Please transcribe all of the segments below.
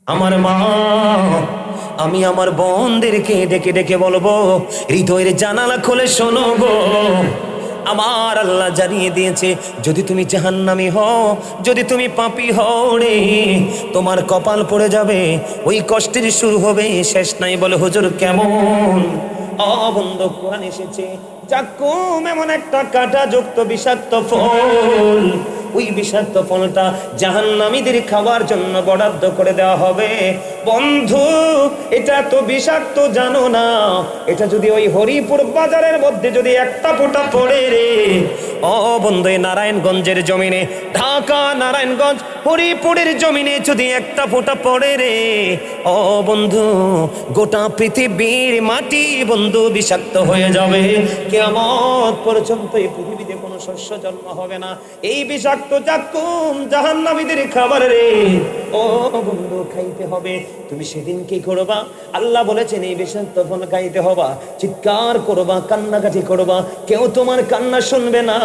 আমার মা, আমি আমার বোনদেরকে ডেকে ডেকে বলবো, হৃদয়ের জানালা খুলে শোনো গো। আমার আল্লাহ জানিয়ে দিয়েছে, যদি তুমি জাহান্নামী হও, যদি তুমি পাপী হও রে, তোমার কপাল পড়ে যাবে, ওই কষ্টের শুরু হবে, শেষ নাই। বলে হুজুর কেমন? বন্ধ, কোরআন এসেছে জাক্কুম এমন একটা কাঁটাযুক্ত বিষাক্ত ফল, ওই বিষাক্ত ফলটা জাহান্নামীদের খাওয়ার জন্য বরাদ্দ করে দেওয়া হবে। বন্ধু, এটা তো বিষাক্ত জানো না? এটা যদি ওই হরিপুর বাজারের মধ্যে যদি একটা ফোঁটা পড়ে রে, বন্ধু, এই নারায়ণগঞ্জের জমিনে, ঢাকা নারায়ণগঞ্জ হরিপুরের জমিনে যদি একটা ফোঁটা পড়ে রে, বন্ধু, গোটা পৃথিবীর মাটি বন্ধু বিষাক্ত হয়ে যাবে। কিয়ামত পর্যন্ত এই পৃথিবীতে কোনো শস্য জন্ম হবে না। এই বিষাক্ত জাক্কুম জাহান্নামীদের খাবার রে, বন্ধু, খাইতে হবে। তুমি সেদিন কি করবা? আল্লাহ বলেছেন এই বিষাক্ত ফল খাইতে হবা, চিৎকার করবা, কান্নাকাটি করবা, কেউ তোমার কান্না শুনবে না,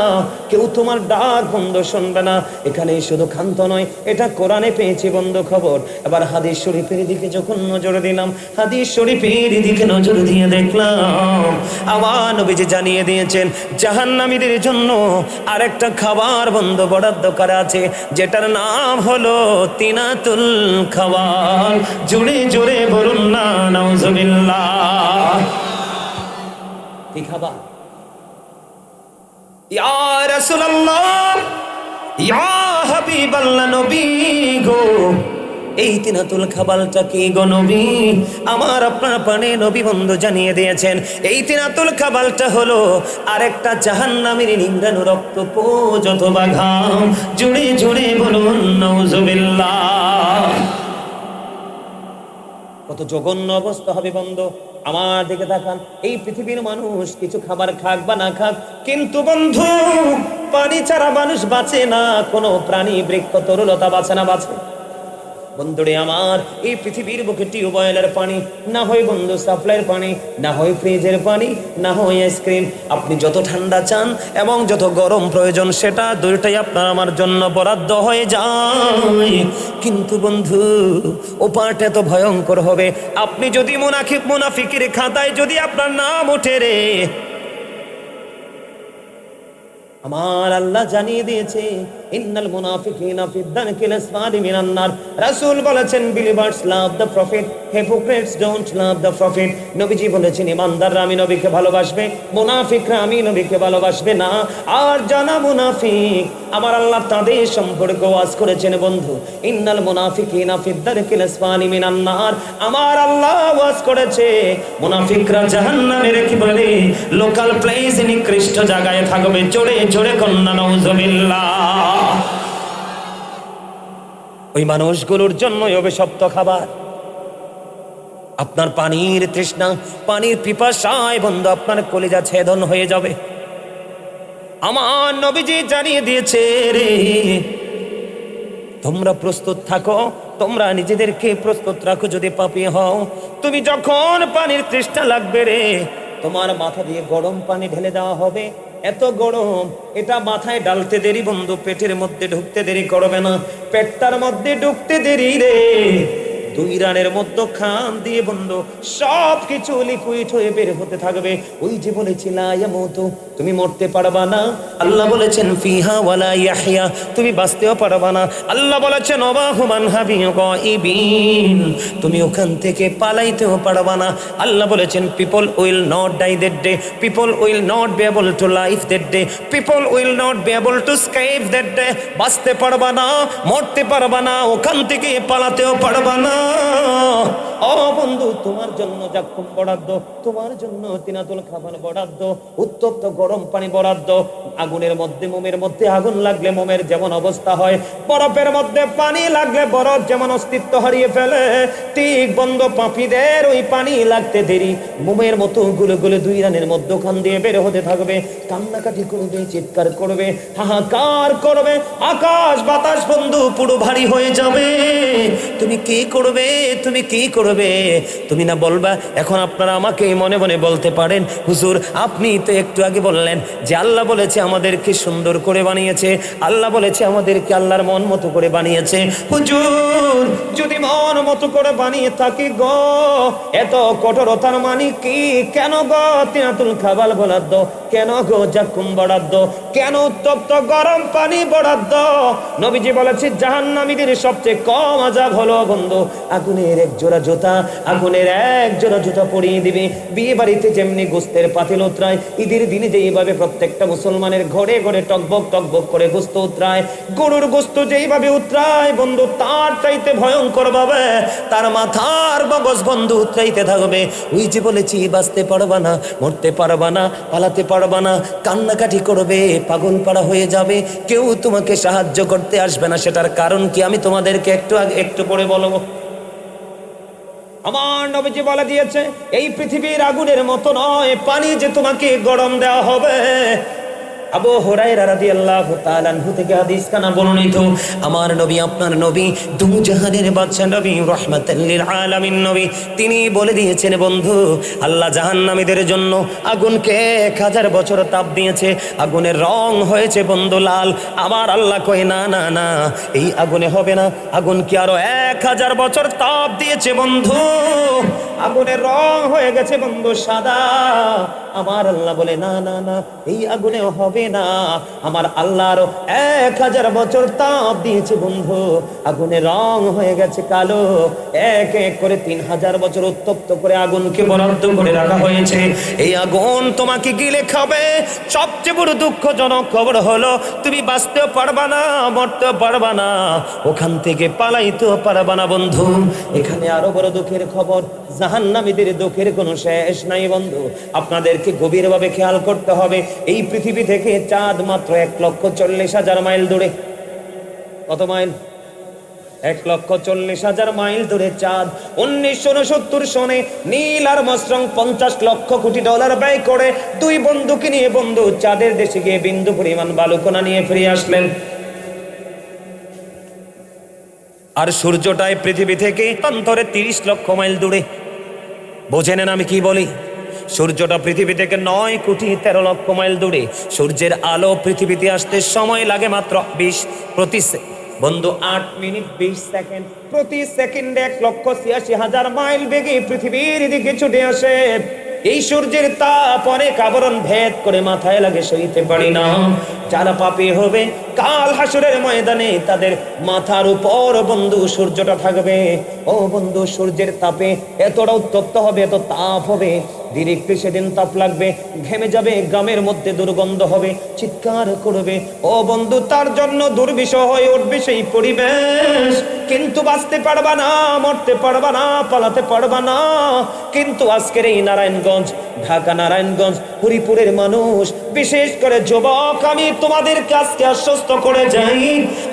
কেউ তোমার ডাক বন্ধ শুনবে না। এখানে শুধু ক্ষান্ত নয়, এটা কোরআনে পেয়েছি বন্ধ খবর। এবার হাদিস শরীফের দিকে যখন নজর দিলাম, হাদিস শরীফের দিকে নজর দিয়ে দেখলাম আমার নবীজি জানিয়ে দিয়েছেন জাহান্নামীদের জন্য আরেকটা খাবার বন্ধ বরাদ্দ করা আছে, যেটার নাম হলো তিনাতুল খাবার। জোরে জোরে বলুন না নাউজুবিল্লাহ। কি খাবার? ইয়া রাসূলুল্লাহ, ইয়া হাবিবাল্লাহ, নবী গো, এই তিনাতুল খাবারটা কি গো নবী? আমার আপনার পানে নবী বন্ধু জানিয়ে দিয়েছেন, এই তিনাতুল খাবারটা হলো আরেকটা জাহান্নামীর নিংড়ানো রক্তপুঞ্জ অথবা ঘাম। জুড়ে জুড়ে বলুন নাউজুবিল্লাহ। কত জঘন্য অবস্থা হবে বন্ধু। আমার দিকে তাকান, এই পৃথিবীর মানুষ কিছু খাবার খাক বা না খাক, কিন্তু বন্ধু, পানি ছাড়া মানুষ বাঁচে না, কোনো প্রাণী বৃক্ষ তরুলতা বাঁচে না, বাঁচে বন্ধুরে আমার। এই পৃথিবীর বুকে টিউবওয়েলের পানি না হয় বন্ধু সাপ্লাইয়ের পানি, না হয় ফ্রিজের পানি, না হয় আইসক্রিম, আপনি যত ঠান্ডা চান এবং যত গরম প্রয়োজন সেটা দুইটাই আপনার আমার জন্য বরাদ্দ হয়ে যায়। কিন্তু বন্ধু, ও পাটা এত ভয়ঙ্কর হবে, আপনি যদি মুনাফিকের খাতায় যদি আপনার নাম ওঠে রে, আমার আল্লাহ জানিয়ে দিয়েছে ইন্নাল মুনাফিকিনা ফি দারকিল আসফালি মিনান নার। রাসূল বলেছেন believers love the prophet, hypocrites don't love the prophet. নবীজি বলেছেন ইমানদাররা আমি নবীকে ভালোবাসবে, মুনাফিকরা আমি নবীকে ভালোবাসবে না। আর যারা মুনাফিক, আমার আল্লাহ তাদের সম্পর্কে ওয়াজ করেছেন বন্ধু, ইন্নাল মুনাফিকিনা ফি দারকিল আসফালি মিনান নার। আমার আল্লাহ ওয়াজ করেছে মুনাফিকরা জাহান্নামের একেবারে লোকাল প্লেস, নিকৃষ্ট জায়গায় থাকবে। জোরে জোরে কন্না নাউজুবিল্লাহ। ওই মানুষগুলোর জন্যই অভিশপ্ত খাবার। আপনার পানির তৃষ্ণা, পানির পিপাসায় বন্ধু আপনার কলিজা ছেদন হয়ে যাবে। আমার নবীজি জানিয়ে দিয়েছে রে, তোমরা প্রস্তুত থাকো, তোমরা নিজেদেরকে প্রস্তুত রাখো। যদি পাপী হও, তুমি যখন পানির তৃষ্ণা লাগবে রে, তোমার মাথা দিয়ে গরম পানি ঢেলে দেওয়া হবে। এত গরম, এটা মাথায় ডালতে দেরি বন্ধু, পেটের মধ্যে ঢুকতে দেরি করবে না। পেটটার মধ্যে ঢুকতে দেরি রে, 2 রানের মধ্যে খান দিয়ে বন্ধু সব কিছু লিকুইড হয়ে বের হতে থাকবে। ওই যে বলেছিল ইয়ামুতু, তুমি মরতে পারবা না। আল্লাহ বলেছেন ফিহা ওয়ালা ইয়াহইয়া, তুমি বাঁচতেও পারবা না। আল্লাহ বলেছেন ওয়াহুমান হাবিগাইবিন, তুমি ওখান থেকে পালাইতেও পারবা না। আল্লাহ বলেছেন people will not die that day, people will not be able to live that day, people will not be able to escape that day. বাঁচতে পারবা না, মরতে পারবা না, ওখান থেকে পালাতেও পারবা না। ও বন্ধু, তোমার জন্য জাক্কুম বরাদ্দ, তোমার জন্য তিনাতুল খাবার বরাদ্দ, উত্তপ্ত গরম পানি বরাদ্দ। আগুনের মধ্যে, মোমের মধ্যে আগুন লাগলে মোমের যেমন অবস্থা হয়, বরফের মধ্যে পানি লাগলে বরফ যেমন অস্তিত্ব হারিয়ে ফেলে, ঠিক বন্ধু পাপীদের ওই পানি লাগতে দেরি, মোমের মতো গুলো গুলো 2 রানের মধ্যখান দিয়ে বের হতে থাকবে। কান্নাকাটি করবে, চিৎকার করবে, হাহাকার করবে, আকাশ বাতাস বন্ধু পুরো ভারী হয়ে যাবে। তুমি কি করবে করবে, তুমি কি করবে? তুমি না বলবা? এখন আপনারা আমাকে মনে মনে বলতে পারেন, হুজুর আপনি তো একটু আগে বললেন যে আল্লাহ বলেছে আমাদেরকে সুন্দর করে বানিয়েছে, আল্লাহ বলেছে আমাদেরকে আল্লাহর মন মতো করে বানিয়েছে। হুজুর যদি মন মতো করে বানিয়ে থাকি গো, এত কঠোরতার মানে কি? কেন গো তিনাতুল খাবাল বরাদ্দ, কেন গো জাকুম বরাদ্দ, কেন উত্তপ্ত গরম পানি বরাদ্দ? নবীজি বলেছে জাহান্নামীদের সবচেয়ে কম আযাব হলো বন্ধু আগুনের এক জোড়া জুতা, আগুনের এক জোড়া জুতা পরিয়ে দিবে। বিয়ে বাড়িতে যেমনি গোস্তের পাতিল উতরায়, ঈদের দিনে যেইভাবে প্রত্যেকটা মুসলমানের ঘরে ঘরে টকবক টকবক করে গোস্ত উতরায়, গরুর গোস্ত যেইভাবে উতরায় বন্ধু, তার চাইতে ভয়ঙ্কর ভাবে তার মাথার মগজ বন্ধু উতরাইতে থাকবে। ওই যে বলেছি বাঁচতে পারবা না, মরতে পারবা না, পালাতে পারবা না, কান্নাকাটি করবে, পাগল পাড়া হয়ে যাবে, কেউ তোমাকে সাহায্য করতে আসবে না। সেটার কারণ কি আমি তোমাদেরকে একটু পরে বলবো। আমার নবীজি বলে দিয়েছে এই পৃথিবীর আগুনের মতো নয় পানি যে তোমাকে গরম দেওয়া হবে। আবু হুরায়রা রাদিয়াল্লাহু তাআলা আনহু থেকে হাদিস কানা বর্ণিত, আমার নবী আপনার নবী দু জাহানের বাদশা নবী রাহমাতাল লিল আলামিন নবী, তিনি বলে দিয়েছেন বন্ধু আল্লাহ জাহান্নামীদের জন্য আগুনকে 1000 বছর তাপ দিয়েছে, আগুনের রং হয়েছে বন্ধু লাল। আমার আল্লাহ কয় না না না, এই আগুনে হবে না, আগুন কি আরো 1000 বছর তাপ দিয়েছে বন্ধু, আগুনের রং হয়ে গেছে বন্ধু সাদা। আমার আল্লাহ বলে না না না, এই আগুনে হবে না, আমার আল্লাহ আরো 1000 বছর তাপ দিয়েছে বন্ধু, আগুনের রং হয়ে গেছে কালো। এক এক করে 3000 বছর উত্তপ্ত করে আগুনকে বরাদ্দ করে রাখা হয়েছে, এই আগুন তোমাকে গিলে খাবে। সবচেয়ে বড় দুঃখজনক খবর হলো তুমি বাঁচতেও পারবা না, মরতেও পারবা না, ওখান থেকে পালাইতেও পারবা না বন্ধু। এখানে আরো বড় দুঃখের খবর, জাহান্নামীদের দুঃখের কোনো শেষ নাই বন্ধু। আপনাদেরকে গভীরভাবে খেয়াল করতে হবে, এই পৃথিবী থেকে চাঁদ মাত্র 1,40,000 মাইল দূরে। কত মাইল? 1,40,000 মাইল দূরে চাঁদ। 1969 সনে Neil Armstrong 50 lakh crore dollar ব্যয় করে 2 বন্ধুকে নিয়ে বন্ধু চাঁদের দেশে গিয়ে বিন্দু পরিমাণ বালুকণা নিয়ে ফিরে আসলেন। আর সূর্যটাই পৃথিবী থেকে অন্তরে 30 লক্ষ মাইল দূরে। বোঝেন আমি কি বলি? সূর্যটা পৃথিবী থেকে 9,13 লক্ষ মাইল দূরে। সূর্যের আলো পৃথিবীতে আসতে সময় লাগে মাত্র 20 বন্ধু 8 মিনিট 20 সেকেন্ড। প্রতি সেকেন্ডে 1,86,000 মাইল বেগে পৃথিবীর দিকে ছুটে আসে। এই সূর্যের তাপ অনেক আবরণ ভেদ করে মাথায় লাগে, সইতে পারি না। যারা পাপী হবে কাল হাসরের ময়দানে তাদের মাথার উপর বন্ধু সূর্যটা থাকবে। ও বন্ধু সূর্যের তাপে এতটা উত্তপ্ত হবে, এত তাপ হবে, ডিরেক্টলি সেদিন তাপ লাগবে, ঘেমে যাবে, গ্রামের মধ্যে দুর্গন্ধ হবে, চিৎকার করবে। ও বন্ধু তার জন্য দুর্বিষহ হয়ে উঠবে সেই পরিবেশ। কিন্তু বাঁচতে পারবা না, মরতে পারবা না, পালাতে পারবা না। কিন্তু আজকের এই নারায়ণগঞ্জ, ঢাকা নারায়ণগঞ্জ, হরিপুরের মানুষ, বিশেষ করে যুবক, আমি তোমাদের কাছকে আশ্বস্ত করে যাই,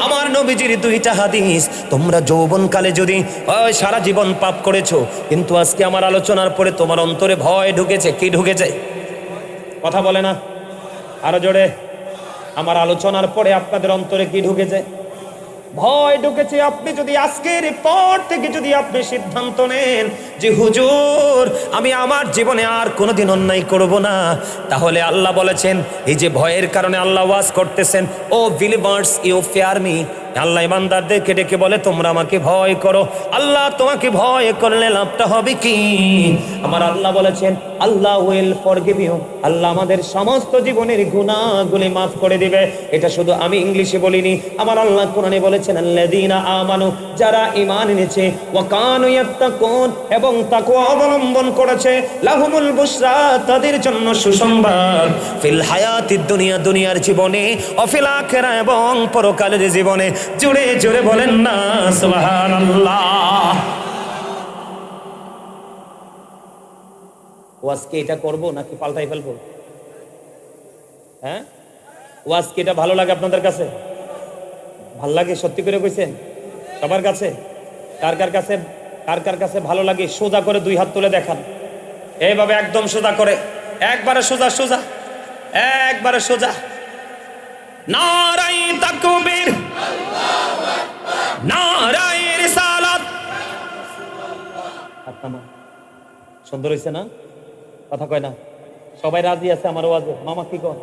আমার নবীজির 2টা হাদিস, তোমরা যৌবনকালে যদি সারা জীবন পাপ করেছো, কিন্তু আজকে আমার আলোচনার পরে তোমার অন্তরে ভয় ঢুকেছে। কি ঢুকেছে? কথা বলে না, আরো জোরে। আমার আলোচনার পরে আপনাদের অন্তরে কি ঢুকেছে? ভয় ঢুকেছে। আপনি যদি আজকের পর থেকে যদি আপনি সিদ্ধান্ত নেন যে হুজুর আমি আমার জীবনে আর কোনোদিন অন্যায় করব না, তাহলে আল্লাহ বলেছেন এই যে ভয়ের কারণে আল্লাহ ওয়াজ করতেছেন, O believers you fear me. Allah ইমানদারদেরকে ডেকে বলে তোমরা আমাকে ভয় করো। আল্লাহ তোমাকে ভয় করলে লাভটা হবে কি? আমার আল্লাহ বলেছেন আল্লাহ উইল ফরগিভ ইউ, আল্লাহ আমাদের সমস্ত জীবনের গুনাহগুলি মাফ করে দিবে। এটা শুধু আমি ইংলিশে বলিনি, আমার আল্লাহ কোরআনে বলেছেন আল্লাযীনা আমানু, যারা ঈমান এনেছে, ওয়া কানু ইয়াত্তাকুন, এবং তাকওয়া অবলম্বন করেছে, লাহুমুল বুশরা, তাদের জন্য সুসংবাদ, ফিল হায়াতিদ দুনিয়া, দুনিয়ার জীবনে, ও ফিল আখিরা, এবং পরকালের জীবনে। জোরে জোরে বলেন না সুবহানাল্লাহ। ওয়াজকে এটা করব নাকি পাল্টাই ফেলবো? হ্যাঁ, ওয়াজকে এটা ভালো লাগে আপনাদের কাছে? ভাল লাগে? সত্যি করে কইছেন? সবার কাছে? কার কার কাছে ভালো লাগে? সোজা করে 2 হাত তুলে দেখান। এইভাবে একদম সোজা করে, একবারে সোজা সোজা, একবারে সোজা। নারায়ে তাকবীর, নারায়ে রিসালাত, আপনার সুন্দর হয়েছে না? কথা কয় না? সবাই রাজি আছে আমার ওয়াজে? মামা কি কন,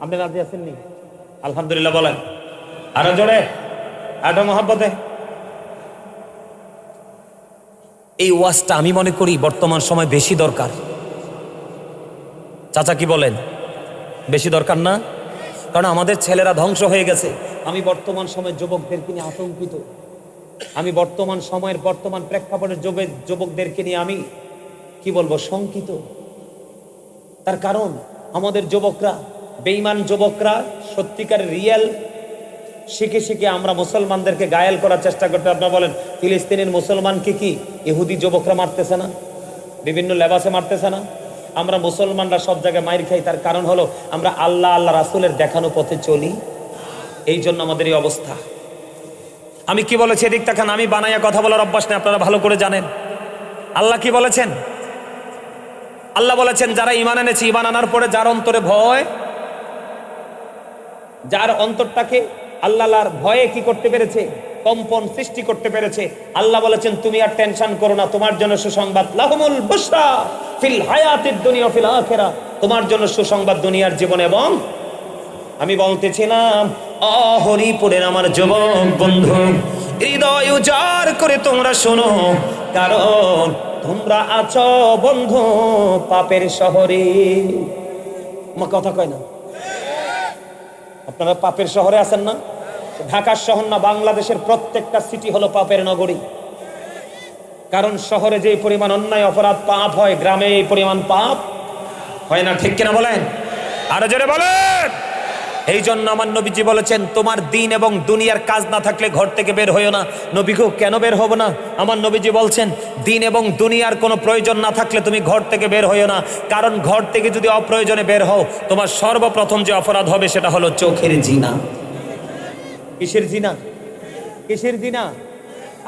আপনি রাজি আছেন নি? আলহামদুলিল্লাহ বলেন আরো জোরে, আরো মহব্বতে। এই ওয়াজটা আমি মনে করি বর্তমান সময় বেশি দরকার। চাচা কি বলেন? বেশি দরকার না? কারণ আমাদের ছেলেরা ধ্বংস হয়ে গেছে। আমি বর্তমান সময়ের যুবকদেরকে নিয়ে আতঙ্কিত। আমি বর্তমান সময়ের বর্তমান প্রেক্ষাপটের যুবকদেরকে নিয়ে আমি কি বলবো, শঙ্কিত। তার কারণ আমাদের যুবকরা, বেঈমান যুবকরা সত্যিকার রিয়েল শিখে শিখে আমরা মুসলমানদেরকে গায়েল করার চেষ্টা করতে। আপনারা বলেন ফিলিস্তিনের মুসলমানকে কি ইহুদি যুবকরা মারতেছে না? বিভিন্ন লেবাসে মারতেছে না? আমরা মুসলমানরা সব জায়গায় মাইর খাই। তার কারণ হলো আমরা আল্লাহ রাসূলের দেখানো পথে চলি, এই জন্য আমাদের এই অবস্থা। আমি কি বলেছি এদিক তাকান, আমি বানাইয়া কথা বলার অভ্যাস নেই, আপনারা ভালো করে জানেন। আল্লাহ কি বলেছেন? আল্লাহ বলেছেন যারা ঈমান এনেছে, ঈমান আনার পরে যার অন্তরে ভয়, যার অন্তরটাকে আল্লাহর ভয়ে কি করতে পেরেছে, কম্পন সৃষ্টি করতে পেরেছে, আল্লাহ বলেছেন তুমি আর টেনশন করো না, তোমার জন্য সুসংবাদ, লাহুমুল বুশরা ফিল হায়াতিদ দুনিয়া ফিল আখিরা, তোমার জন্য সুসংবাদ দুনিয়ার জীবন এবং। আমি বলতেছিলাম হরিপুরের আমার যুবক বন্ধু, হৃদয় উজাড় করে তোমরা শোনো, কারণ তোমরা আছো বন্ধু পাপের শহরে। আমার কথা কয় না? আপনারা পাপের শহরে আছেন না? ঢাকার শহর না, বাংলাদেশের প্রত্যেকটা সিটি হলো পাপের নগরী। কারণ শহরে যে পরিমাণ অন্যায় অপরাধ পাপ হয়, গ্রামে এই পরিমাণ পাপ হয় না। ঠিক কিনা বলেন? আরো জোরে বলেন। এই জন্য আমার নবীজি বলেছেন তোমার দিন এবং দুনিয়ার কাজ না থাকলে ঘর থেকে বের হইও না। নবী গো কেন বের হব না? আমার নবীজি বলছেন দিন এবং দুনিয়ার কোনো প্রয়োজন না থাকলে তুমি ঘর থেকে বের হইও না। কারণ ঘর থেকে যদি অপ্রয়োজনে বের হও, তোমার সর্বপ্রথম যে অপরাধ হবে সেটা হলো চোখের জিনা। কিসের জিনা? কিসের জিনা?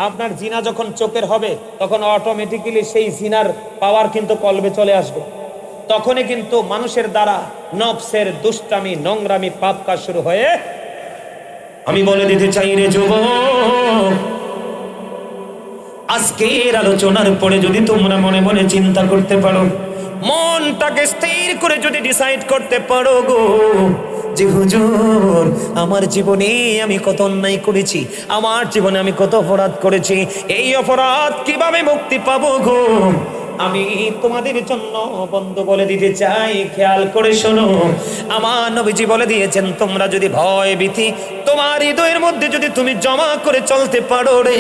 আপনার জিনা যখন চোখের হবে তখন অটোমেটিক্যালি সেই জিনার পাওয়ার কিন্তু কলবে চলে আসবে। তখনই কিন্তু মানুষের দ্বারা নফসের দুষ্টামি, নোংরামি, পাপ কাজ শুরু হয়ে। আমি বলে দিতে চাই রে যুবক, আজকের আলোচনার পরে যদি তোমরা মনে মনে চিন্তা করতে পারো, মনটাকে স্থির করে যদি ডিসাইড করতে পারো গো যে হুজুর আমার জীবনে আমি কত অন্যায় করেছি, আমার জীবনে আমি কত অপরাধ করেছি, এই অপরাধ কিভাবে মুক্তি পাবো গো, আমি তোমাদের জন্য বন্ধু বলে দিতে চাই, খেয়াল করে শোনো। আমার নবীজি বলে দিয়েছেন তোমরা যদি ভয় ভীতি তোমার হৃদয়ের মধ্যে যদি তুমি জমা করে চলতে পারো রে,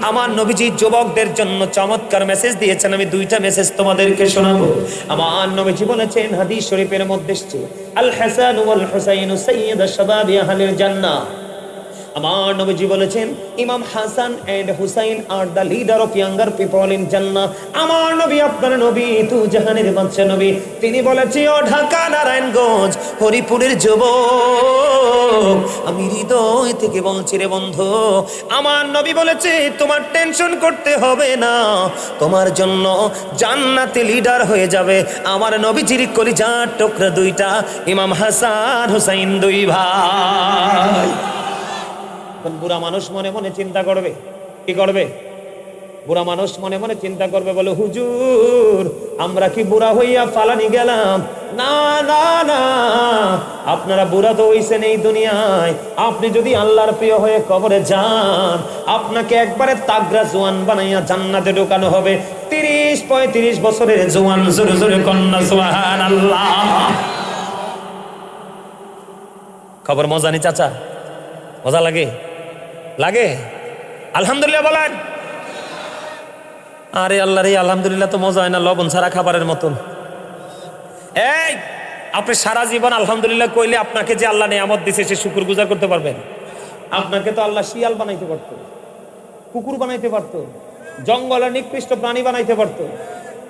আমার নবীজি যুবকদের জন্য চমৎকার মেসেজ দিয়েছেন। আমি দুইটা মেসেজ তোমাদেরকে শোনাবো। আমার নবীজি বলেছেন হাদিস শরীফের মধ্যে এসেছে, আল হাসান ওয়াল হুসাইন সাইয়্যিদু শাবাবি আহলিল জান্নাহ। আমার নবীজি বলেছেন imam Hasan and Hussain are the leader of younger people in জান্নাহ। আমার নবী আপনার নবী তু জাহানের বাদশা নবী, তিনি বলেছে ও ঢাকা নারায়ণগঞ্জ হরিপুরের যুবক, আমি হৃদয় থেকে বলছি রে বন্ধু, আমার নবী বলেছে তোমার টেনশন করতে হবে না, তোমার জন্য জান্নাতে লিডার হয়ে যাবে আমার নবীজির কলিজার টুকরা দুইটা, ইমাম হাসান হুসাইন, দুই ভাই। বুড়া মানুষ মনে মনে চিন্তা করবে, কি করবে? বুড়া মানুষ মনে মনে চিন্তা করবে, বলে হুজুর আমরা কি বুড়া হইয়া ফালানি গেলাম? না না না, আপনারা বুড়া তো হইছেন এই দুনিয়ায়, আপনি যদি আল্লাহর প্রিয় হয়ে কবরে যান, আপনাকে একবারে তাগড়া জোয়ান বানাইয়া জান্নাতে ঢোকানো হবে। 30-35 বছরের জোয়ান, জোরে জোরে কন্যা সুবহানাল্লাহ। খবর মজা নি চাচা? মজা লাগে? লাগে? আলহামদুলিল্লাহ বলেন। আরে আল্লাহ রে, আলহামদুলিল্লাহ তো মজা হয় না, লবণ ছাড়া খাবারের মতন। এই আপনি সারা জীবন আলহামদুলিল্লাহ কইলে আপনাকে যে আল্লাহ নিয়ামত দিয়েছে সে শুকরগুজার করতে পারবেন? আপনাকে তো আল্লাহ শিয়াল বানাইতে পারতো, কুকুর বানাইতে পারতো, জঙ্গলের নিকৃষ্ট প্রাণী বানাইতে পারতো।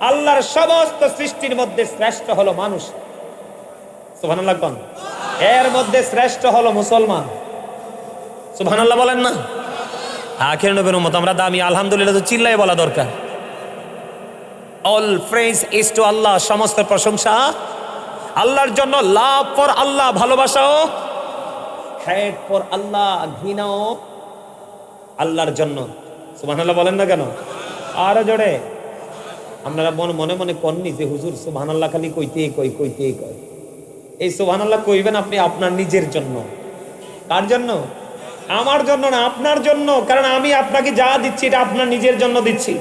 আল্লাহর সমস্ত সৃষ্টির মধ্যে শ্রেষ্ঠ হলো মানুষ, সুবহানাল্লাহ কোন? এর মধ্যে শ্রেষ্ঠ হলো মুসলমান, সুবহানাল্লাহ বলেন না? আখির নবীর উম্মত আমরা দামি, আলহামদুলিল্লাহ তো চিল্লাই বলা দরকার। অল প্রেজ ইজ টু আল্লাহ, সমস্ত প্রশংসা আল্লাহর জন্য। লাভ ফর আল্লাহ, ভালোবাসাও, হেট ফর আল্লাহ, ঘৃণাও আল্লাহর জন্য। সুবহানাল্লাহ বলেন না কেন? আরো জোরে। আপনারা মনে মনে কননি যে হুজুর সুবহানাল্লাহ খালি কইতেই কয়। এই সুবহানাল্লাহ কইবেন আপনি আপনার নিজের জন্য। কার জন্য? আমার জন্য না, আপনার জন্য। কারণ আমি আপনাকে যা দিচ্ছি এটা আপনার নিজের জন্য দিচ্ছি।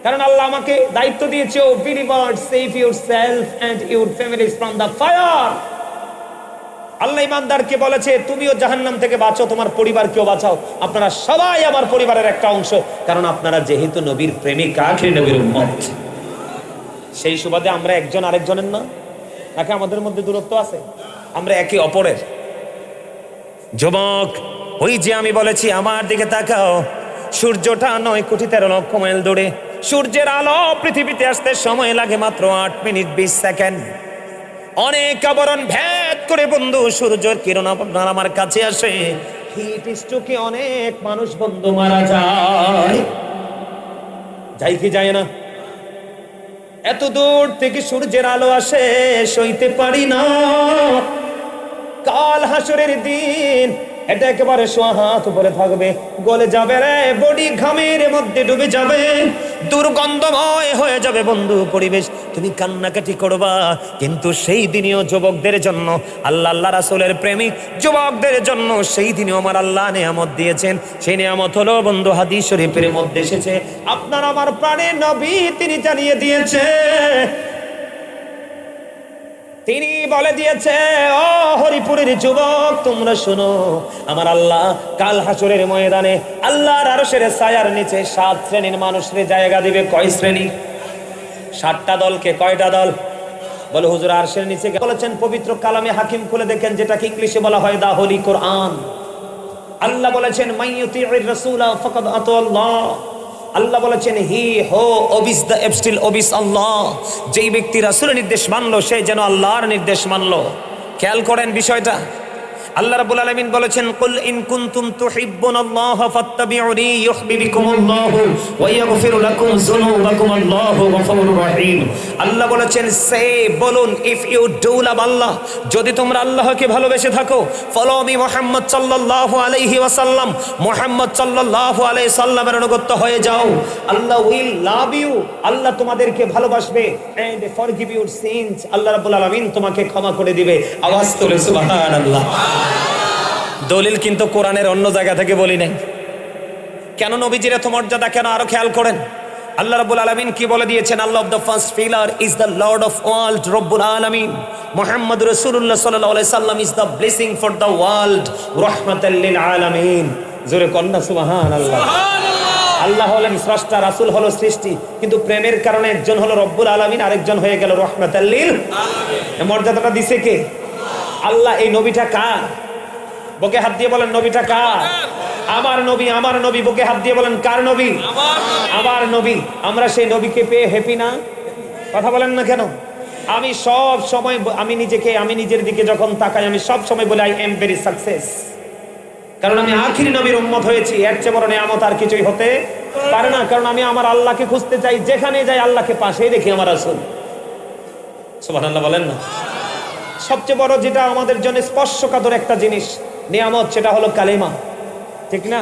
কারণ আল্লাহ আমাকে দায়িত্ব দিয়েছে, O believers save yourself and your families from the fire. Allah ইমানদারকে বলেছে তুমিও জাহান্নাম থেকে বাঁচো, তোমার পরিবারকেও বাঁচাও। আপনারা সবাই আমার পরিবারের একটা অংশ, কারণ আপনারা যেহেতু নবীর প্রেমিক, আখির নবীর উম্মত। সেই সুবাদে আমরা একজন আরেকজনের না, নাকি আমাদের মধ্যে দূরত্ব আছে? আমরা একে অপরের। যুবক, ওই যে আমি বলেছি আমার দিকে তাকাও, সূর্যটা 9,13,00,000 মাইল দূরে। সূর্যের আলো পৃথিবীতে আসতে সময় লাগে মাত্র 8 মিনিট 20 সেকেন্ড। অনেক আবরণ ভেদ করে বন্ধু সূর্যের কিরণ আপনার আমার কাছে আসে। হিট স্ট্রোকে অনেক মানুষ বন্ধু মারা যায়। যাই কি যায় না? এত দূর থেকে সূর্যের আলো আসে, সইতে পারি না। কাল হাসরের দিন এটা একেবারে সোয়া হাত উপরে থাকবে, গলে যাবে রে, বডি ঘামের মধ্যে ডুবে যাবে, দুর্গন্ধময় হয়ে যাবে বন্ধু পরিবেশ। তুমি কান্নাকাটি করবা, কিন্তু সেই দিনেও যুবকদের জন্য আল্লাহ রাসূলের প্রেমিক যুবকদের জন্য সেই দিনেও আমার আল্লাহ নিয়ামত দিয়েছেন। সেই নিয়ামত হলো বন্ধু হাদিস শরীফের মধ্যে এসেছে, আপনার আমার প্রাণের নবী তিনি জানিয়ে দিয়েছে, তিনি বলে দিয়েছে, ও হরিপুরের যুবক তোমরা শোনো, আমার আল্লাহ কাল হাসরের ময়দানে আল্লাহর আরশের ছায়ার নিচে 7 শ্রেণীর মানুষের জায়গা দিবে। কয় শ্রেণী? 7টা দলকে। কয়টা দল? বলে হুজুর আরশের নিচে বলেছেন পবিত্র কালামে হাকিম খুলে দেখেন, যেটাকে ইংলিশে বলা হয় দা হোলি কোরআন। আল্লাহ বলেছেন মাইয়ুতির রাসূলা ফাকাদ আতাল্লাহ। আল্লাহ বলেছেন হি হো ওবিস দ্য এবস্টিল ওবিস আল্লাহ। যেই ব্যক্তি রাসূলের নির্দেশ মানলো সে যেন আল্লাহর নির্দেশ মানলো। খেয়াল করেন বিষয়টা। আল্লাহ রাব্বুল আলামিন বলেছেন কুল ইন কুনতুম তুহিব্বুনাল্লাহ ফাত্তাবিউনি ইউহিব্বুকুমুল্লাহু ওয়া ইয়াগফিরু লাকুম যুনুবাকুম আল্লাহু গফুরুর রহিম। আল্লাহ বলেছেন সে বলুন, ইফ ইউ ডু লাভ আল্লাহ, যদি তোমরা আল্লাহকে ভালোবেসে থাকো, ফলো মি মুহাম্মদ সাল্লাল্লাহু আলাইহি ওয়াসাল্লাম, মুহাম্মদ সাল্লাল্লাহু আলাইহি সাল্লামের অনুগত হয়ে যাও, আল্লাহ উইল লাভ ইউ, আল্লাহ তোমাদেরকে ভালোবাসবে, এন্ড ফরগিভ ইউর সিনস, আল্লাহ রাব্বুল আলামিন তোমাকে ক্ষমা করে দিবে। আওয়াজ তোলে সুবহানাল্লাহ। দলিল কিন্তু কোরআনের অন্য জায়গা থেকে বলি নাই। কেন নবীজির এত মর্যাদা, কেন? আরো খেয়াল করেন আল্লাহ রাব্বুল আলামিন কি বলে দিয়েছেন। Allah of the first pillar is the lord of world রব্বুল আলামিন। মুহাম্মদ রাসূলুল্লাহ সাল্লাল্লাহু আলাইহি সাল্লাম is the blessing for the world, রাহমাতাল লিল আলামিন। জোরে কন্না সুবহানাল্লাহ। আল্লাহ হলেন স্রষ্টা, রাসূল হলো সৃষ্টি, কিন্তু প্রেমের কারণে একজন হলো রব্বুল আলামিন, আরেকজন হয়ে গেল রাহমাতাল লিল। এই মর্যাদাটা দিছে কে? আল্লাহ। এই নবীটা কার? বুকে হাত দিয়ে বলেন নবীটা কার? আমার নবী। আমার নবী। বুকে হাত দিয়ে বলেন কার নবী? আমার নবী। আমরা সেই নবীকে পেয়ে হ্যাপি না? কথা বলেন না কেন? আমি সব সময় আমি নিজের দিকে যখন তাকাই আমি সব সময় বলি আই এম ভেরি সাকসেস, কারণ আমি আখির নবীর উম্মত হয়েছি। এর চেয়ে বড় নিয়ামত আর কিছুই হতে পারে না। কারণ আমি আমার আল্লাহকে খুঁজতে চাই, যেখানে যাই আল্লাহকে পাশেই দেখি আমার রাসূল। সুবহানাল্লাহ বলেন না? সবচেয়ে বড় যেটা আমাদের জন্য স্পর্শকাতর একটা জিনিস নিয়ামত, সেটা হলো কালেমা, ঠিক না?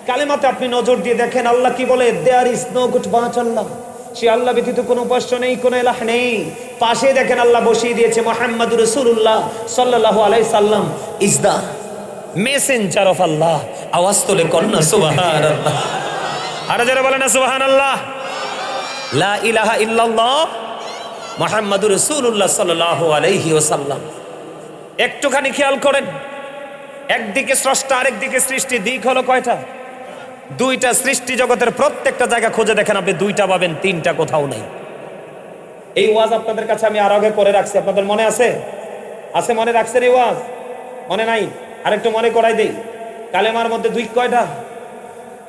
কালেমাতে আপনি নজর দিয়ে দেখেন আল্লাহ কি বলে, there is no god but Allah, সে আল্লাহ ব্যতীত কোনো উপাস্য নেই, কোনো ইলাহ নেই। পাশে দেখেন আল্লাহ বসিয়ে দিয়েছে মুহাম্মদুর রাসূলুল্লাহ সাল্লাল্লাহু আলাইহি সাল্লাম ইজ দা মেসেঞ্জার অফ আল্লাহ। আওয়াজ তোলে কন্না সুবহানাল্লাহ। আর যারা বলেন না সুবহানাল্লাহ। লা ইলাহা ইল্লাল্লাহ মুহাম্মদুর রাসূলুল্লাহ সাল্লাল্লাহু আলাইহি ওয়াসাল্লাম। একটুখানি খেয়াল করেন, একদিকে স্রষ্টা আরেকদিকে সৃষ্টি, দিক হলো কয়টা? 2টা। সৃষ্টি জগতের প্রত্যেকটা জায়গা খুঁজে দেখেন আপনি 2টা পাবেন, 3টা কোথাও নেই। এই ওয়াজ আপনাদের কাছে আমি আর আগে করে রাখছি, আপনাদের মনে আছে? আছে? মনে রাখছেন এই ওয়াজ? মনে নাই? আরেকটু মনে করাই দেই। কালেমার মধ্যে কয়টা?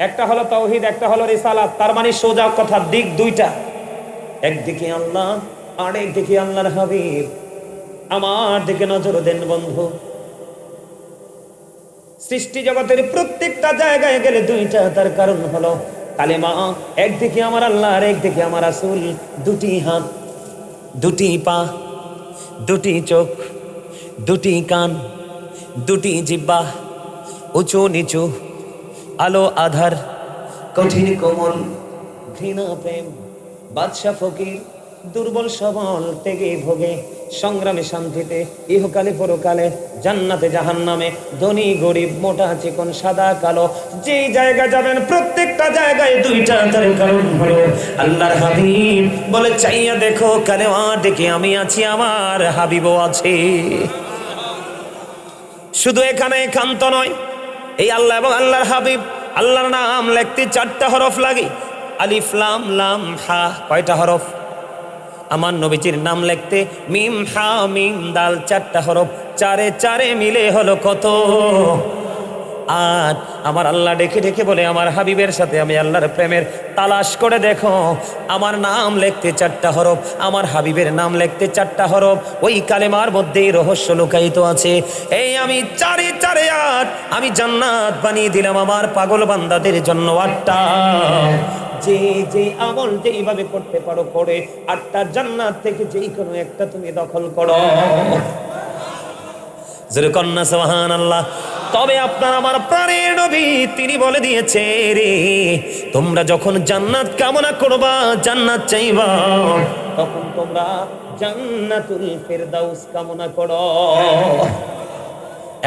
একটা হলো তাওহীদ, একটা হলো রিসালাত। তার মানে সোজা কথা, দিক 2টা। একদিকে আল্লাহ, আরেকদিকে আল্লাহর হাবিব। আমার দিকে নজর দেন বন্ধু। সৃষ্টি জগতের প্রত্যেকটা জায়গায় গেলে 2টা, তার কারণ হলো কালেমা। একদিকে আমার আল্লাহ আর একদিকে আমার রাসূল। 2টি হাত, 2টি পা, 2টি চোখ, 2টি কান, 2টি জিহ্বা, উঁচু নিচু, আলো আধার, কঠিন কোমল, ঘৃণা প্রেম, বাদশা ফকির, দুর্বল সবল ত্যাগে ভোগে, সংগ্রামে শান্তিতে, ইহকালে পরকালে, জান্নাতে জাহান্নামে, ধনী গরিব, মোটা চিকন, সাদা কালো, যেই জায়গা যাবেন প্রত্যেকটা জায়গায় দুইটা তার কারণ হলো আল্লাহর হাবিব বলে, চাইয়া দেখো কালেমা ডেকে আমি আছি, আমার হাবিবও আছে। শুধু এখানে একান্ত নয়, এই আল্লাহ এবং আল্লাহর হাবিব, আল্লাহর নাম লিখতে 4টা হরফ লাগে। আলিফ লাম লাম হা, কয়টা হরফ? আমার নবীজির নাম লিখতে মিম হা মিম দাল 4টা হরফ, 4 4 মিলে হলো কত? 8। আমার আল্লাহ ডেকে ডেকে বলে, আমার হাবিবের সাথে আমি আল্লাহর প্রেমের তালাশ করে দেখো, আমার নাম লিখতে 4টা হরফ, আমার হাবিবের নাম লিখতে 4টা হরফ, ওই কালেমার মধ্যেই রহস্য লুকায়িত আছে। এই আমি 4 4 8, আমি জান্নাত বানিয়ে দিলাম আমার পাগল বান্দাদের জন্য 8টা। যে যে আমল যেইভাবে করতে পারো করে, 8টা জান্নাত থেকে যেই কোনো একটা তুমি দখল করো। জোরে কন্না সুবহানাল্লাহ। তবে আপনার আমার প্রাণের নবী তিনি বলে দিয়েছে, রে তোমরা যখন জান্নাত কামনা করবা, জান্নাত চাইবা, তখন তোমরা জান্নাতুল ফেরদাউস কামনা করো।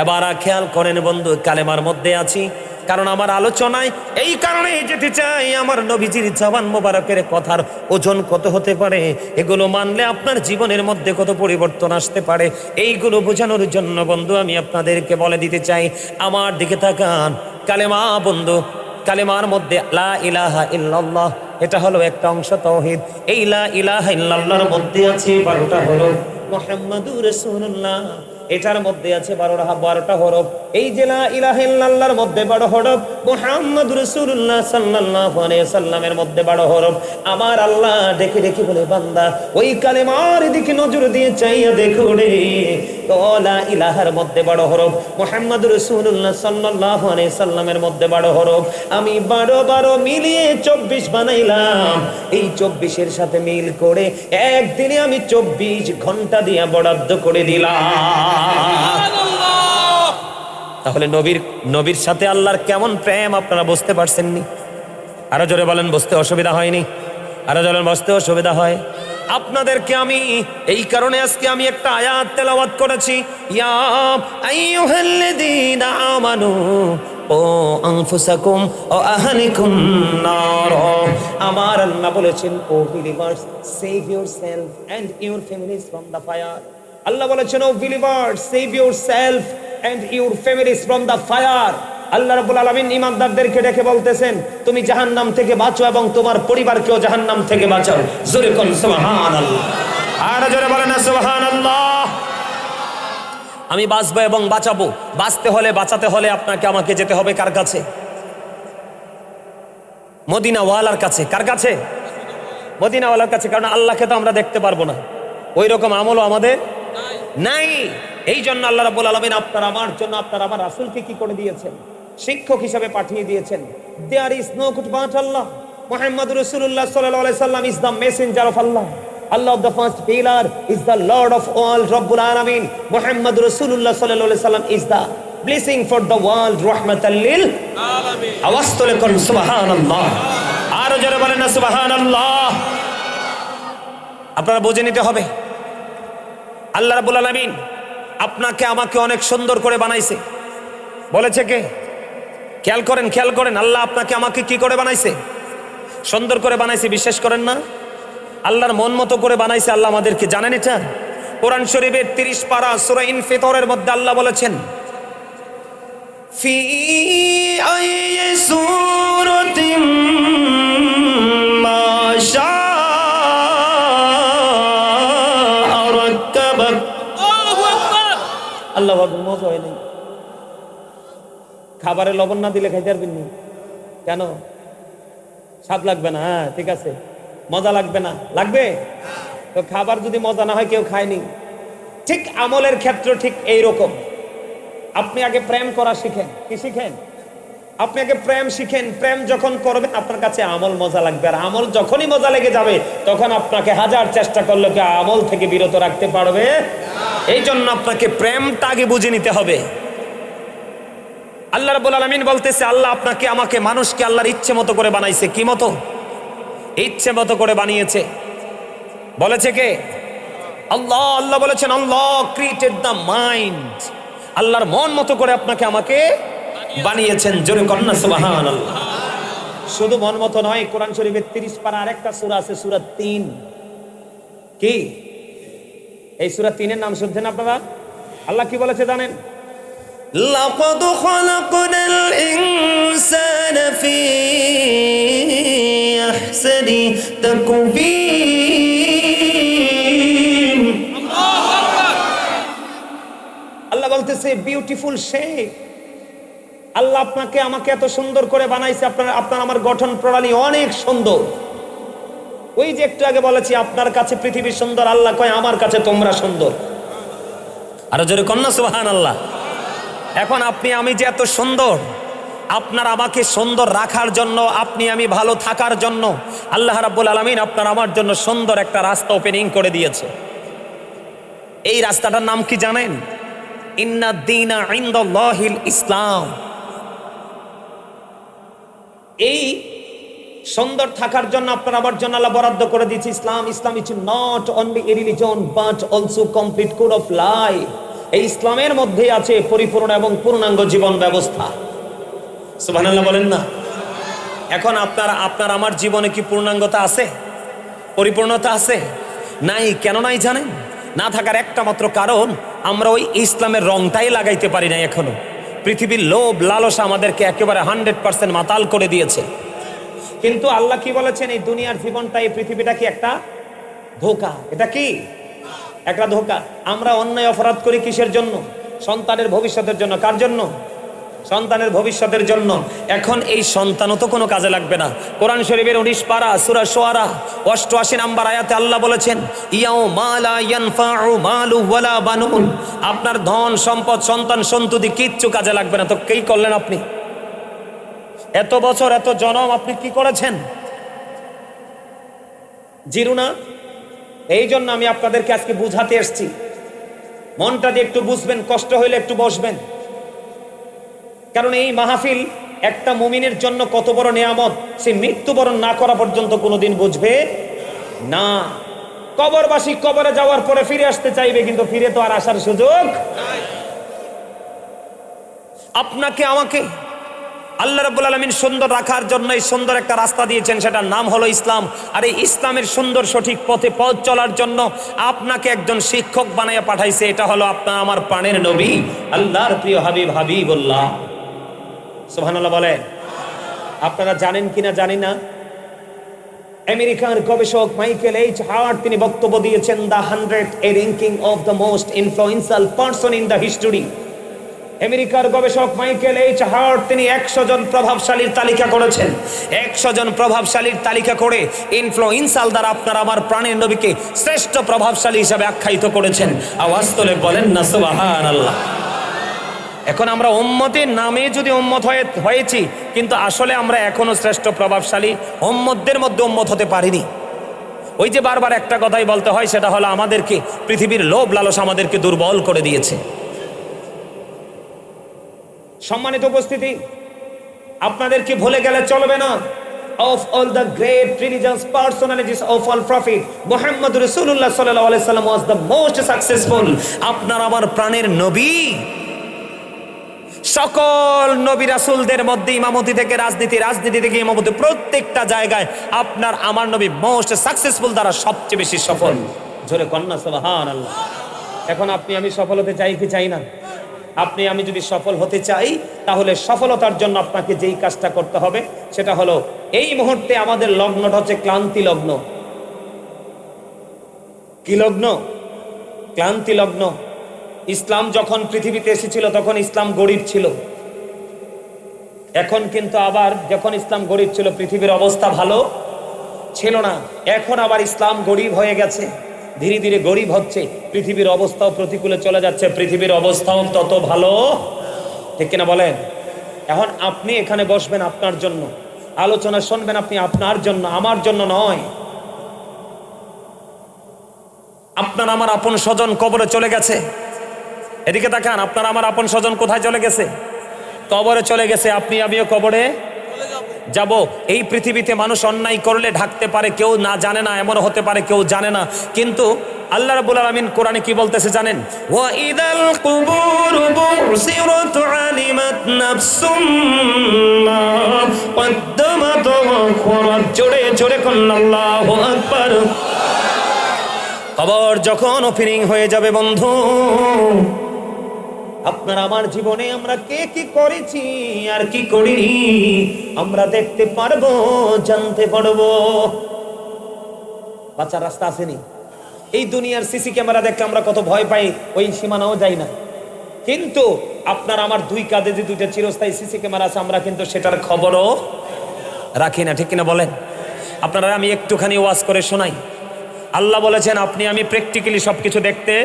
এবার খেয়াল করেন বন্ধু, কালেমার মধ্যে আছি, কারণ আমার আলোচনায় এই কারণে যেতে চাই, আমার নবীজির জবান মোবারকের কথার ওজন কত হতে পারে, এগুলো মানলে আপনার জীবনের মধ্যে কত পরিবর্তন আসতে পারে, এইগুলো বোঝানোর জন্য বন্ধু আমি আপনাদেরকে বলে দিতে চাই। আমার দিকে তাকান, কালেমা বন্ধু, কালেমার মধ্যে লা ইলাহা ইল্লাল্লাহ, এটা হলো একটা অংশ তাওহীদ। এই লা ইলাহা ইল্লাল্লাহর মধ্যে আছে 12টা হরফ, মুহাম্মাদুর রাসূলুল্লাহ এটার মধ্যে আছে 12টা হরফ। এই যে লা ইলাহা ইল্লাল্লাহর মধ্যে 12 হরফ, মুহাম্মাদুর রাসূলুল্লাহ সাল্লাল্লাহু আলাইহি সাল্লামের মধ্যে 12 হরফ। আমার আল্লাহ ডেকে ডেকে বলে, বান্দা ওই কালেমার দিকে নজর দিয়ে চাইয়া দেখো রে, তো লা ইলাহার মধ্যে 12 হরফ, মুহাম্মাদুর রাসূলুল্লাহ সাল্লাল্লাহু আলাইহি সাল্লামের মধ্যে 12 হরফ। আমি 12 মিলিয়ে 24 বানাইলাম। এই 24-এর সাথে মিল করে একদিনে আমি 24 ঘন্টা দিয়ে বরাদ্দ করে দিলাম। তাহলে নবীর সাথে আল্লাহর কেমন প্রেম আপনারা বুঝতে পারছেন নি? আরো জোরে বলেন, বুঝতে অসুবিধা হয়নি? আরো জোরে বুঝতে অসুবিধা হয়? আপনাদেরকে আমি এই কারণে আজকে আমি একটা আয়াত তেলাওয়াত করেছি, ইয়া আইয়ুহাল্লাযীনা আমানু ও আনফুসাকুম ও আহলিকুম নার। আমার আল্লাহ বলেছেন, O believers, save yourself and your families from the fire. Allah বলেছেন, O believers, save yourself and your families from the fire. Allah রাব্বুল আলামিন ঈমানদারদেরকে ডেকে বলতেছেন, তুমি জাহান্নাম থেকে বাঁচো এবং তোমার পরিবারকেও জাহান্নাম থেকে বাঁচাও। জোরে কোন সুবহানাল্লাহ, আর জোরে বলেন না সুবহানাল্লাহ। আমি বাঁচবো এবং বাঁচাবো। বাঁচতে হলে, বাঁচাতে হলে আপনাকে আমাকে যেতে হবে কার কাছে? মদিনাওয়ালার কাছে। কার কাছে? মদিনাওয়ালার কাছে। কারণ আল্লাহকে তো আমরা দেখতে পারবো না, ওই রকম আমলও আমাদের নাই। এই জন্য আল্লাহ রাব্বুল আলামিন আপনার আমার জন্য, আপনার আমার রাসূলকে কি করে দিয়েছেন? শিক্ষক হিসেবে পাঠিয়ে দিয়েছেন। There is no god but Allah. মুহাম্মাদুর রাসূলুল্লাহ সাল্লাল্লাহু আলাইহি সাল্লাম is the messenger of Allah. Allah of the first pillar is the Lord of all, Rabbul Alamin. Muhammadur Rasulullah sallallahu alaihi wasallam is the blessing for the world, rahmatan lil alamin. আওয়াজ তুলে কোন সুবহানাল্লাহ, আর জোরে বলেন না সুবহানাল্লাহ। আপনারা বুঝে নিতে হবে, আল্লাহ রাব্বুল আলামিন আপনাকে আমাকে অনেক সুন্দর করে বানাইছে। বলেছে কে? খেয়াল করেন, খেয়াল করেন, আল্লাহ আপনাকে আমাকে কি করে বানাইছে? সুন্দর করে বানাইছে। বিশ্বাস করেন না? আল্লাহর মন মতো করে বানাইছে আল্লাহ আমাদেরকে। জানেন এটা? কোরআন শরীফের 30 পারা সূরা ইনফিতরের মধ্যে আল্লাহ বলেছেন, ফি আইয়ি সূরাতিন মা শাআ রাক্কাবাক। আল্লাহু আকবার। আল্লাহু আকবার। মজা হয় নাই? খাবারে লবণ না দিলে খাইতে পারবেন না কেন? স্বাদ লাগবে না? হ্যাঁ ঠিক আছে, মজা লাগবে না? লাগবে তো। খাবার যদি মজা না হয় কেউ খায়নি। ঠিক আমলের ক্ষেত্র ঠিক এইরকম। আপনি আগে প্রেম করা শিখেন। কি শিখেন? আপনি আগে প্রেম শিখেন। প্রেম যখন করবেন আপনার কাছে আমল মজা লাগবে। আর আমল যখনই মজা লেগে যাবে তখন আপনাকে হাজার চেষ্টা করলে কি আমল থেকে বিরত রাখতে পারবে? এই জন্য আপনাকে প্রেমটা আগে বুঝে নিতে হবে। আল্লাহ রাব্বুল আলামিন বলতেছে, আল্লাহ আপনাকে আমাকে মানুষকে আল্লাহর ইচ্ছে মতো করে বানাইছে। কি মতো? ইচ্ছে মতো করে বানিয়েছে। বলেছে কে? আল্লাহ। আল্লাহ বলেছেন আল্লাহ ক্রিয়েটেড দ্য মাইন্ড। আল্লাহর মন মতো করে আপনাকে আমাকে বানিয়েছেন। জোরে কন্যা সুবহানাল্লাহ। শুধু মন মতো নয়, কোরআন শরীফের 30 পারা আরেকটা সূরা আছে, সূরা 3। কি এই সূরা 3-এর নাম শুনছেন আপনারা? আল্লাহ কি বলেছে জানেন? লাকাদ খালাকনাল ইনসানা ফি আহসানি তাকবীর। আল্লাহ বলতেছে বিউটিফুল শেপ। আল্লাহ আপনাকে আমাকে এত সুন্দর করে বানাইছে। আপনার আমার গঠন প্রণালী অনেক সুন্দর। ওই যে একটু আগে বলেছি আপনার কাছে পৃথিবী সুন্দর, আল্লাহ কয় আমার কাছে তোমরা সুন্দর। আরো জোরে কন্যা সুবহানাল্লাহ। এখন আপনি আমি যে এত সুন্দর, আপনার আমাকে সুন্দর রাখার জন্য, আপনি আমি ভালো থাকার জন্য আল্লাহ রাব্বুল আলামিন আপনার আমার জন্য সুন্দর একটা রাস্তা ওপেনিং করে দিয়েছে। এই রাস্তাটার নাম কি জানেন? ইন্নাদ দীনা ইনদাল্লাহিল ইসলাম। এই সুন্দর থাকার জন্য আপনার আমার জন্য আল্লাহ বরাদ্দ করে দিয়েছে Islam. Islam is not only a religion but also complete code of life. এই ইসলামের মধ্যে আছে পরিপূর্ণ এবং পূর্ণাঙ্গ জীবন ব্যবস্থা। সুবহানাল্লাহ বলেন না? এখন আপনার আমার জীবনে কি পূর্ণাঙ্গতা আছে? পরিপূর্ণতা আছে? নাই। কেন নাই জানেন? না থাকার একটা মাত্র কারণ, আমরা ওই ইসলামের রংটাই লাগাইতে পারি না এখনো। পৃথিবীর লোভ লালসা আমাদেরকে একেবারে 100% মাতাল করে দিয়েছে। কিন্তু আল্লাহ কি বলেছেন? এই দুনিয়ার জীবনটা, এই পৃথিবীটা কি একটা ধোঁকা। এটা কি একটা ধোঁকা। আমরা অন্যায় অপরাধ করি কিসের জন্য? সন্তানের ভবিষ্যতের জন্য। কার জন্য? সন্তানের ভবিষ্যতের জন্য। এখন এই সন্তানও তো কোনো কাজে লাগবে না। কোরআন শরীফের 19 পারা সূরা শুআরা 88 নম্বর আয়াতে আল্লাহ বলেছেন ইয়াউমা লা ইয়ানফাউ মালু ওয়ালা বানুন। আপনার ধন সম্পদ সন্তান সন্ততি কিচ্ছু কাজে লাগবে না। তো কি করলেন আপনি? এত বছর এত জনম আপনি কি করেছেন? জিরো না। এই জন্য আমি আপনাদেরকে আজকে বুঝাতে এসেছি। মনটা দিয়ে একটু বুঝবেন, কষ্ট হইলে একটু বসবেন। কারণ এই মাহফিল একটা মুমিনের জন্য কত বড় নিয়ামত, সে মৃত্যুবরণ না করা পর্যন্ত কোনোদিন বুঝবে না। কবরবাসী কবরে যাওয়ার পরে ফিরে আসতে চাইবে, কিন্তু ফিরে তো আর আসার সুযোগ নাই। আপনাকে আমাকে আল্লাহ রাব্বুল আলামিন সুন্দর রাখার জন্য এই সুন্দর একটা রাস্তা দিয়েছেন, সেটার নাম হলো ইসলাম। আর এই ইসলামের সুন্দর সঠিক পথে পথ চলার জন্য আপনাকে একজন শিক্ষক বানাইয়া পাঠাইছে। এটা হলো আপনার আমার প্রাণের নবী, আল্লাহর প্রিয় হাবিব হাবিবুল্লাহ। সুবহানাল্লাহ বলে। আপনারা জানেন কিনা জানি না, আমেরিকার গবেষক মাইকেল এইচ হার্ট তিনি বক্তব্য দিয়েছেন the 100 A ranking of the most influential person in the history. আমেরিকার গবেষক মাইকেল এইচ হার্ট তিনি 100 জন প্রভাবশালীর তালিকা করেছেন। 100 জন প্রভাবশালীর তালিকা করে ইনফ্লুয়েন্সিয়াল দ্বারা আপনার আমার প্রাণের নবীকে শ্রেষ্ঠ প্রভাবশালী হিসেবে আখ্যায়িত করেছেন। আওয়াজ তুলে বলেন না সুবহানাল্লাহ। এখন আমরা উম্মতের নামে যদি উম্মত হয়েছি, কিন্তু আসলে আমরা এখনো শ্রেষ্ঠ প্রভাবশালী উম্মতদের মধ্যে উম্মত হতে পারিনি। ওই যে বারবার একটা কথাই বলতে হয়, সেটা হলো আমাদেরকে পৃথিবীর লোভ লালসা আমাদেরকে দুর্বল করে দিয়েছে। সম্মানিত উপস্থিতি, আপনাদেরকে ভুলে গেলে চলবে না। Of all the great religious personalities of all prophet, Muhammad Rasulullah sallallahu alaihi wasallam was the most successful. আপনার আমার প্রাণের নবী সকল নবী রাসূলদের মধ্যে ইমামতি থেকে রাজনীতি থেকে ইমামতি, প্রত্যেকটা জায়গায় আপনার আমার নবী মোস্ট সাকসেসফুল দ্বারা সবচেয়ে বেশি সফল। জোরে কন্যা সুবহানাল্লাহ। এখন আপনি আমি সফল হতে চাই কি চাই না? আপনি আমি যদি সফল হতে চাই, তাহলে সফলতার জন্য আপনাকে যেই কাজটা করতে হবে সেটা হলো, এই মুহূর্তে আমাদের লগ্নটা হচ্ছে ক্লান্তি লগ্ন। কি লগ্ন? ক্লান্তি লগ্ন। ইসলাম যখন পৃথিবীতে এসেছিল তখন ইসলাম গরিব ছিল। এখন কিন্তু আবার যখন ইসলাম গরিব ছিল, পৃথিবীর অবস্থা ভালো ছিল না। এখন আবার ইসলাম গরিব হয়ে গেছে, ধীরে ধীরে গরিব হচ্ছে, পৃথিবীর অবস্থাও প্রতিকূলে চলে যাচ্ছে, পৃথিবীর অবস্থাও তত ভালো, ঠিক কিনা বলেন? এখন আপনি এখানে বসবেন আপনার জন্য, আলোচনা শুনবেন আপনি আপনার জন্য, আমার জন্য নয়। আপনার আমার আপন স্বজন কবরে চলে গেছে। এদিকে তাকান, আপনার আমার আপন স্বজন কোথায় চলে গেছে? কবরে চলে গেছে। আপনি আমিও কবরে যাব। এই পৃথিবীতে মানুষ অন্যায় করলে ঢাকতে পারে, কেউ না জানে না, এমন হতে পারে কেউ জানে না, কিন্তু আল্লাহ রাব্বুল আলামিন কোরআনে কি বলতেছে জানেন? ওয়া ইদাল কুবুরু বুসিরাত আলিমাত নাফসুম মা কদ্দামাত ওয়া আখরাত। জোরে জোরে কোন আল্লাহু আকবার। কবর যখন ওপেনিং হয়ে যাবে বন্ধু, আপনার আমার জীবনে আমরা কে কি করেছি আর কি করিনি আমরা দেখতে পারবো, জানতে পারবো। বাচ্চার রাস্তা আসেনি, এই দুনিয়ার সিসি ক্যামেরা দেখলে আমরা কত ভয় পাই, ওই সীমানাও যাই না, কিন্তু আপনার আমার দুই কাঁধে যে দুইটা চিরস্থায়ী সিসি ক্যামেরা আছে, আমরা কিন্তু সেটার খবরও রাখি না, ঠিক কিনা বলেন? আপনারা আমি একটুখানি ওয়াজ করে শোনাই। আল্লাহ বলেছেন আপনি আমি প্র্যাকটিক্যালি সবকিছু দেখতে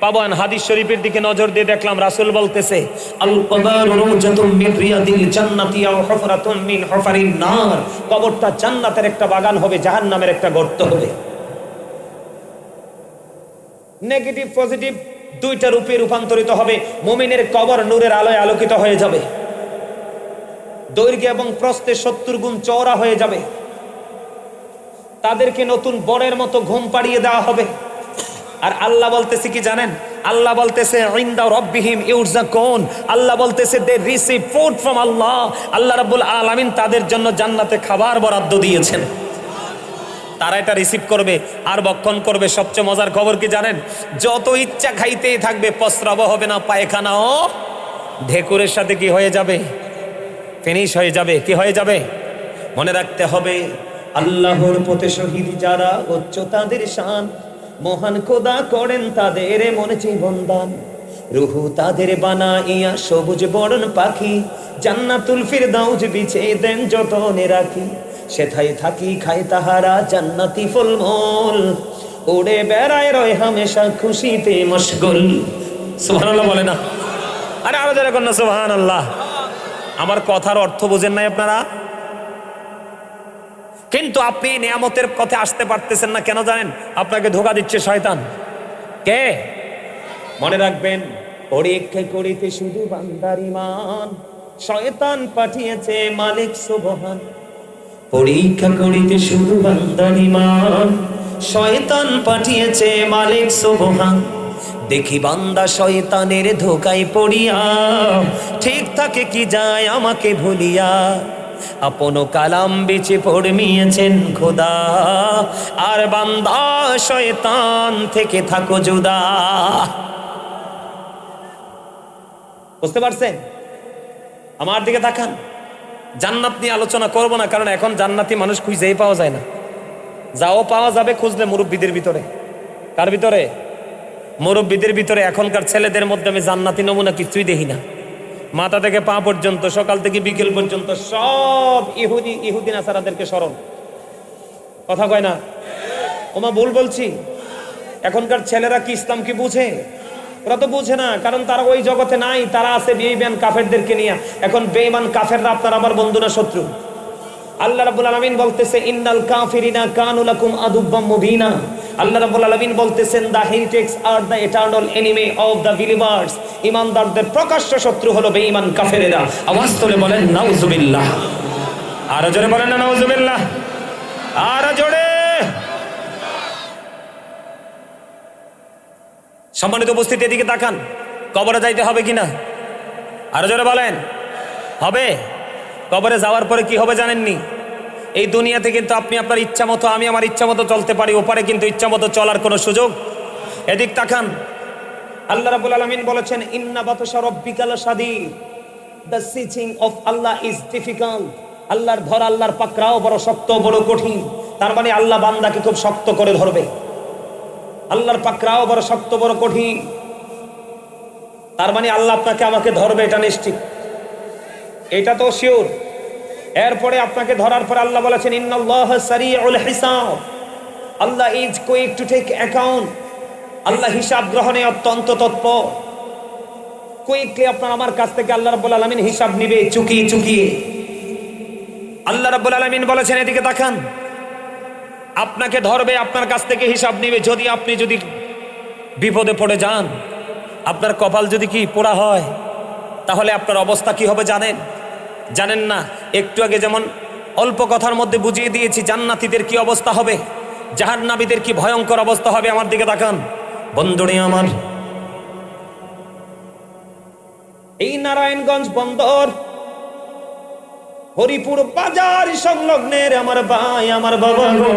পাবেন। হাদিস শরীফের দিকে নজর দিয়ে দেখলাম, রাসূল বলতেছে আল কবরু রওজাতুম মিন রিয়াদিল জান্নাতি আও হুফরাতুম মিন হুফারিন নার। কবরটা জান্নাতের একটা বাগান হবে, জাহান্নামের একটা গর্ত হবে। নেগেটিভ পজিটিভ দুইটা রূপে রূপান্তরিত হবে। মুমিনের কবর নূরের আলোয় আলোকিত হয়ে যাবে, দৈর্ঘ্য এবং প্রস্থে 70 গুণ চওড়া হয়ে যাবে। তাদেরকে নতুন বরের মতো ঘুম পাড়িয়ে দেওয়া হবে। আর আল্লাহ বলতেছে কি জানেন? আল্লাহ বলতেছে ইনদা রাব্বিহিম ইউরযাকুন। আল্লাহ বলতেছে দে রিসিভ ফুড ফ্রম আল্লাহ। আল্লাহ রাব্বুল আলামিন তাদের জন্য জান্নাতে খাবার বরাদ্দ দিয়েছেন, তারা এটা রিসিভ করবে আর ভক্ষণ করবে। সবচেয়ে মজার খবর কি জানেন? যত ইচ্ছা খাইতেই থাকবে, প্রস্রাব হবে না, পায়খানাও ঢেকুরের সাথে কি হয়ে যাবে? ফিনিশ হয়ে যাবে। কি হয়ে যাবে? মনে রাখতে হবে, আল্লাহর পথে শহীদ যারা, উচ্চ তাদের শান, মহান খোদা করেন তাদের মনে জীবন দান। রুহু তাদের বানাইয়া সবুজ বরণ পাখি, জান্নাতুল ফিরদাউস বিছিয়ে দেন যতনে রাখি। সেথায় থাকি খায় তাহারা জান্নাতি ফলমূল, উড়ে বেড়ায় রয় হামেশা খুশিতে মশগুল। সুবহানাল্লাহ বলে না? আরে আরো যারা কন্যা সুবহানাল্লাহ। আমার কথার অর্থ বুঝেন নাই আপনারা? কিন্তু আপনি নিয়ামতের পথে আসতে পারতেছেন না কেন জানেন? আপনাকে ধোঁকা দিচ্ছে শয়তান। কে? মনে রাখবেন, পরীক্ষা করিতে শুধু বান্দার ঈমান, শয়তান পাঠিয়েছে মালিক সুবহান। পরীক্ষা করিতে শুধু বান্দার ঈমান, শয়তান পাঠিয়েছে মালিক সুবহান। দেখি বান্দা শয়তানের ধোঁকায় পড়িয়া, ঠিক থাকে কি যায় আমাকে ভুলিয়া। আপন কালাম বিচে পড়মিয়েছেন খোদা, আর বান্দা শয়তান থেকে থাকো জুদা। বুঝতে পারছেন? আমার দিকে তাকান। জান্নাত নিয়ে আলোচনা করব না, কারণ এখন জান্নাতি মানুষ খুঁজেই পাওয়া যায় না। যাও পাওয়া যাবে খুঁজলে মুরব্বীদের ভিতরে। কার ভিতরে? মুরব্বীদের ভিতরে। এখনকার ছেলেদের মধ্যে আমি জান্নাতি নমুনা কিছুই দেখি না। মাথা থেকে পা পর্যন্ত, সকাল থেকে বিকেল পর্যন্ত সব ইহুদি নাসারাদেরকে স্মরণ। কথা কয় না? ওমা ভুল বলছি? এখনকার ছেলেরা কি ইসলাম কি বুঝে? ওরা তো বুঝে না, কারণ তারা ওই জগতে নাই। তারা আছে বেঈমান কাফেরদেরকে নিয়ে। এখন বেঈমান কাফেররা আপনার আমার বন্ধু না শত্রু? আল্লাহ রাব্বুল আলামিন বলতেছে ইন্নাল কাফিরিনা কানু লাকুম আদুব্বাম মুবিনা। আল্লাহ রাব্বুল আলামিন বলতেছেন the heretics are the eternal enemy of the believers. ঈমানদারদের প্রকাশ্য শত্রু হলো বেঈমান কাফেরেরা। আওয়াজ তুলে বলেন নাউজুবিল্লাহ। আরো জোরে বলেন না নাউজুবিল্লাহ? আরো জোরে। সম্মানিত উপস্থিতি, এদিকে তাকান। কবরে যাইতে হবে কিনা? আরো জোরে বলেন। হবে। কবরে যাওয়ার পরে কি হবে জানেননি? এই দুনিয়াতে কিন্তু আপনি আপনার ইচ্ছা মতো, আমি আমার ইচ্ছা মতো চলতে পারি, ওপারে কিন্তু ইচ্ছা মতো চলার কোনো সুযোগ। এদিক তাকান। আল্লাহ রাব্বুল আলামিন বলেছেন ইন্না বাতশা রাব্বিকা লাশাদীদ। The seizing of Allah is difficult. আল্লাহর ধরা, আল্লাহর পাকড়াও বড় শক্ত, বড় কঠিন। তার মানে আল্লাহ বান্দাকে খুব শক্ত করে ধরবে। আল্লাহর পাকড়াও বড় শক্ত, বড় কঠিন। তার মানে আল্লাহ আপনাকে আমাকে ধরবে, এটা নিশ্চিত, এটা তো শিওর। এরপরে আপনাকে ধরার পরে আল্লাহ বলেছেন ইন্নাল্লাহ সারিউল হিসাব। Allah is quick to take account. Allah হিসাব গ্রহণে অত্যন্ত তৎপর। কুইকলি আপনার আমার কাছ থেকে আল্লাহ রাব্বুল আলামিন হিসাব নিবে চুকিয়ে চুকিয়ে। আল্লাহ রাব্বুল আলামিন বলেছেন এদিকে তাকান, আপনাকে ধরবে, আপনার কাছ থেকে হিসাব নিবে। আপনি যদি বিপদে পড়ে যান, আপনার কপাল যদি কি পোড়া হয়, তাহলে আপনার অবস্থা কি হবে জানেন? জানেন না, একটু আগে যেমন অল্প কথার মধ্যে বুঝিয়ে দিয়েছি জান্নাতীদের কি অবস্থা হবে, জাহান্নামীদের কি ভয়ঙ্কর অবস্থা হবে। আমার দিকে তাকান বন্ধুরে আমার, এই নারায়ণগঞ্জ বন্দর হরিপুর বাজার সংলগ্নের আমার ভাই আমার বাবা গো,